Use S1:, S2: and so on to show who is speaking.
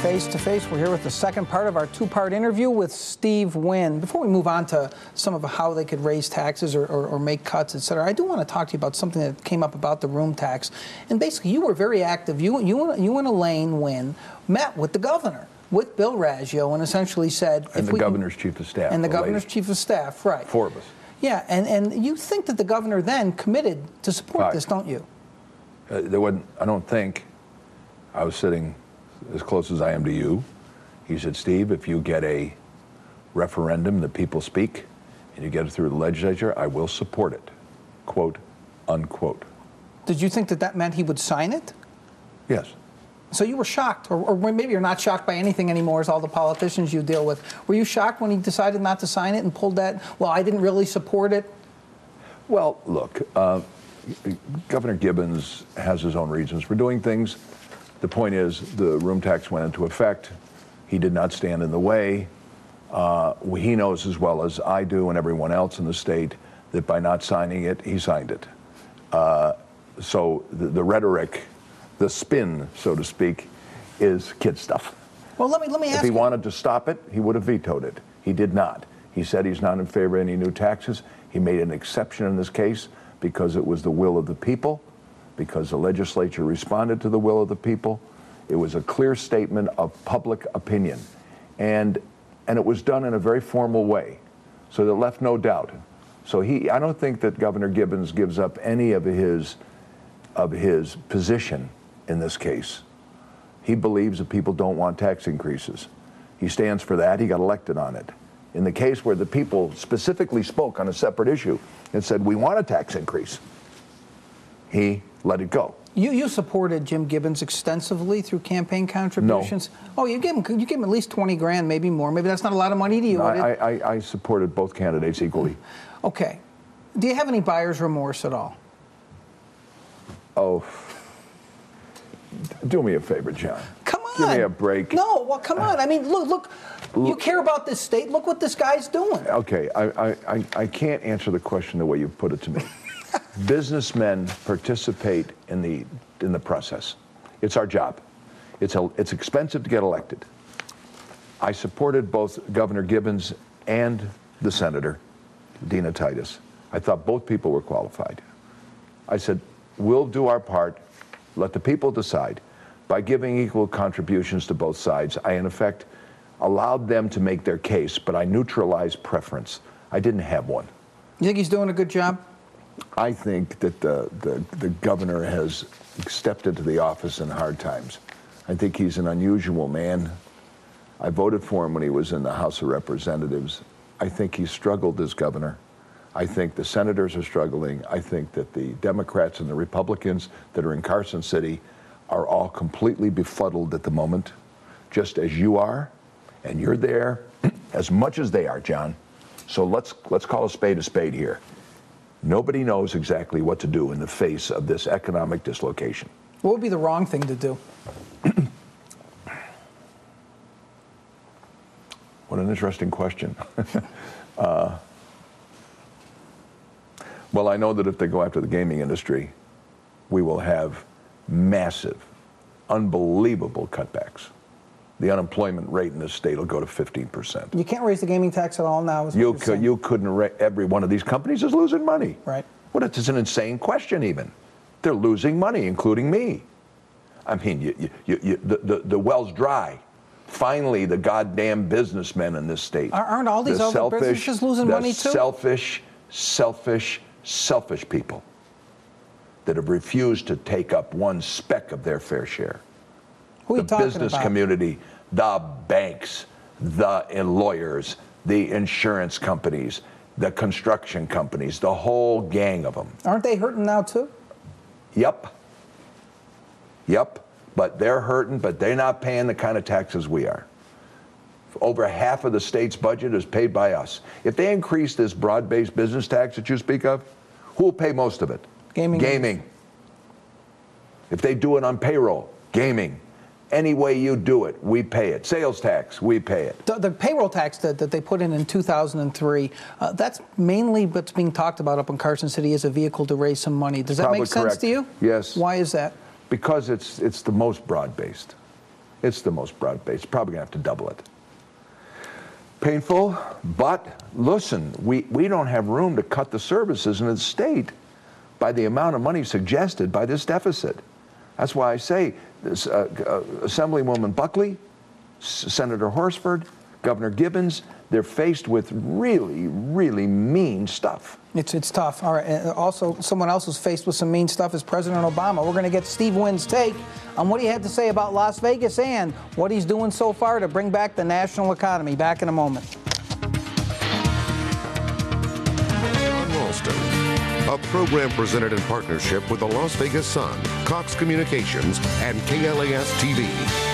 S1: Face to Face. We're here with the second part of our two-part interview with Steve Wynn. Before we move on to some of how they could raise taxes or make cuts, et cetera, I do want to talk to you about something that came up about the room tax. And basically, you were very active. You and Elaine Wynn met with the governor, with Bill Raggio, and essentially said...
S2: And the governor's chief of staff.
S1: And the governor's chief of staff, right.
S2: Four of us.
S1: Yeah, and you think that the governor then committed to support this, don't you?
S2: There wasn't, I don't think, I was sitting as close as I am to you. He said, Steve, if you get a referendum that people speak and you get it through the legislature, I will support it, quote, unquote.
S1: Did you think that that meant he would sign it?
S2: Yes.
S1: So you were shocked, or maybe you're not shocked by anything anymore as all the politicians you deal with. Were you shocked when he decided not to sign it and pulled that, well, I didn't really support it?
S2: Well, look, Governor Gibbons has his own reasons for doing things. The point is, the room tax went into effect. He did not stand in the way. He knows as well as I do and everyone else in the state that by not signing it, he signed it. So the rhetoric, the spin, so to speak, is kid stuff.
S1: Well, let me ask you.
S2: If he wanted to stop it, he would have vetoed it. He did not. He said he's not in favor of any new taxes. He made an exception in this case because it was the will of the people, because the legislature responded to the will of the people. It was a clear statement of public opinion. And it was done in a very formal way, so that left no doubt. So I don't think that Governor Gibbons gives up any of his position in this case. He believes that people don't want tax increases. He stands for that. He got elected on it. In the case where the people specifically spoke on a separate issue and said, we want a tax increase, he let it go.
S1: You supported Jim Gibbons extensively through campaign contributions? No. Oh, you gave him at least 20 grand, maybe more. Maybe that's not a lot of money to you.
S2: No, I supported both candidates equally.
S1: Okay. Do you have any buyer's remorse at all?
S2: Oh, do me a favor, John.
S1: Come on.
S2: Give me a break.
S1: No, well, come on. I mean, look, you care about this state. Look what this guy's doing.
S2: Okay, I can't answer the question the way you put it to me. Businessmen participate in the process. It's our job. It's expensive to get elected. I supported both Governor Gibbons and the senator, Dina Titus. I thought both people were qualified. I said, we'll do our part. Let the people decide. By giving equal contributions to both sides, I, in effect, allowed them to make their case, but I neutralized preference. I didn't have one.
S1: You think he's doing a good job?
S2: I think that the governor has stepped into the office in hard times. I think he's an unusual man. I voted for him when he was in the House of Representatives. I think he's struggled as governor. I think the senators are struggling. I think that the Democrats and the Republicans that are in Carson City are all completely befuddled at the moment, just as you are, and you're there as much as they are, John. So let's call a spade here. Nobody knows exactly what to do in the face of this economic dislocation.
S1: What would be the wrong thing to do?
S2: What an interesting question. Well, I know that if they go after the gaming industry, we will have massive, unbelievable cutbacks. The unemployment rate in this state will go to 15%.
S1: You can't raise the gaming tax at all now.
S2: You couldn't. Every one of these companies is losing money.
S1: Right.
S2: What? It's an insane question. Even they're losing money, including me. I mean, the well's dry. Finally, the goddamn businessmen in this state.
S1: Aren't all these other businesses losing money too?
S2: Selfish people that have refused to take up one speck of their fair share.
S1: Who are you talking about?
S2: The business community, the banks, the lawyers, the insurance companies, the construction companies, the whole gang of them.
S1: Aren't they hurting now too?
S2: Yep. But they're hurting, but they're not paying the kind of taxes we are. Over half of the state's budget is paid by us. If they increase this broad-based business tax that you speak of, who will pay most of it? Gaming. If they do it on payroll, gaming. Any way you do it, we pay it. Sales tax, we pay it.
S1: The payroll tax that they put in 2003, that's mainly what's being talked about up in Carson City as a vehicle to raise some money. Does that make sense to you?
S2: Yes.
S1: Why is that?
S2: Because it's the most broad-based. It's the most broad-based. Probably going to have to double it. Painful, but listen, we don't have room to cut the services in the state by the amount of money suggested by this deficit. That's why I say this, Assemblywoman Buckley, Senator Horsford, Governor Gibbons, they're faced with really, really mean stuff.
S1: It's tough. All right. And also, someone else who's faced with some mean stuff is President Obama. We're going to get Steve Wynn's take on what he had to say about Las Vegas and what he's doing so far to bring back the national economy. Back in a moment.
S3: On Ralston, a program presented in partnership with the Las Vegas Sun, Cox Communications, and KLAS TV.